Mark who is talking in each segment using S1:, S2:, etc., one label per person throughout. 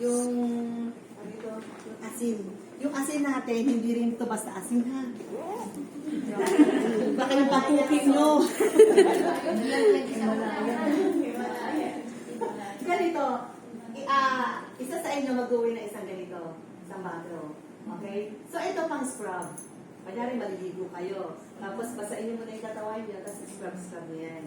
S1: yung, ano ito, yung asin. Yung asin natin, hindi rin ito basta asin ha. Baka yung pag-cooking nyo. Ganito, isa sa inyo mag-uwi na isang ganito, isang bathroom. Okay? So ito pang scrub. Kunyari maliligo kayo. Tapos basahin nyo muna yung katawan nyo, tapos scrub nyo yan.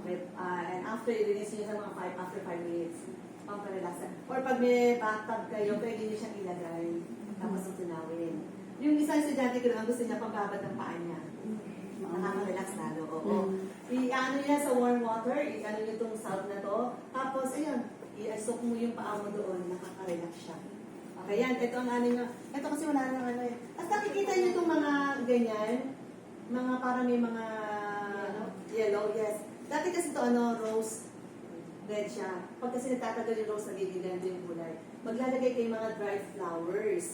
S1: Okay? And after, i-release nyo sa mga after 5 minutes. Pang-relaxan. Or pag may bathtub kayo, pwede nyo siyang ilagay. Tapos tunawin. Yung isang estudyante ko naman gusto niya pambabad ng paa niya. Nakaka-relax lalo. Oo. I-ano niya sa warm water, i-ano niyo itong salt na to. Tapos, ayun, i-soak mo yung paa mo doon, nakaka-relax siya. Okay, yan. Ito ang ano niya. Ito kasi wala nang ano eh. At nakikita niyo itong mga ganyan. Mga parang may mga yellow, yes. Dati kasi ito rose red siya. Pag kasi nagtatagal yung rose, nagiging ganda yung kulay. Maglalagay kayo mga dried flowers.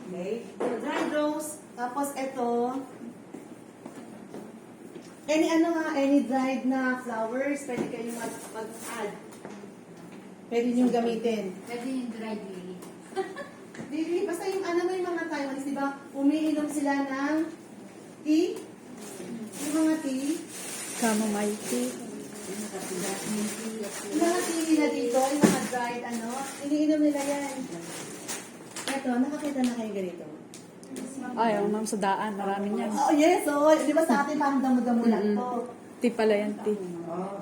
S1: Okay? So, dried rose. Tapos ito, any dried na flowers, pwede kayong mag-add. Pwede nyo gamitin.
S2: Pwede yung dried lily.
S1: Lili, basta yung may mga Taiwanese, di ba? Umiinom sila ng tea. Yung mga tea.
S3: Chamomile tea.
S1: Yung mga tea nila dito, yung mga dried iniinom nila yan. Eto, nakakita na kayo ganito.
S3: Ay, ma'am, sa daan. Marami niyan.
S1: Oh, yes, di ba sa atin parang damo-damo lang to.
S3: Tea pala yan, tea.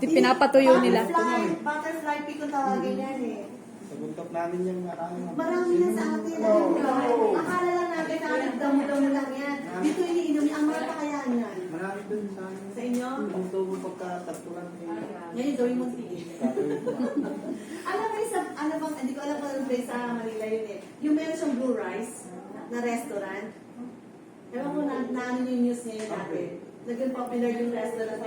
S3: Tea, pinapatuyo nila.
S1: Butterfly pea kung tawagin yan eh.
S4: Sa buntok namin yung
S1: Marami na sa atin. Akala lang natin na damo-damo lang yan. Dito iniinom ang mga pakayaan yan.
S4: Marami dun sa amin.
S1: Sa inyo?
S4: Yung tubo pagkatagpuran.
S1: Ngayon, gawin mo tea. Alam mo isa, hindi ko alam kung anong place sa Manila yun eh. Yung meron siyang Blue Rice na restaurant. Ewan ko na ano yung news ngayon natin. Naging popular yung restaurant na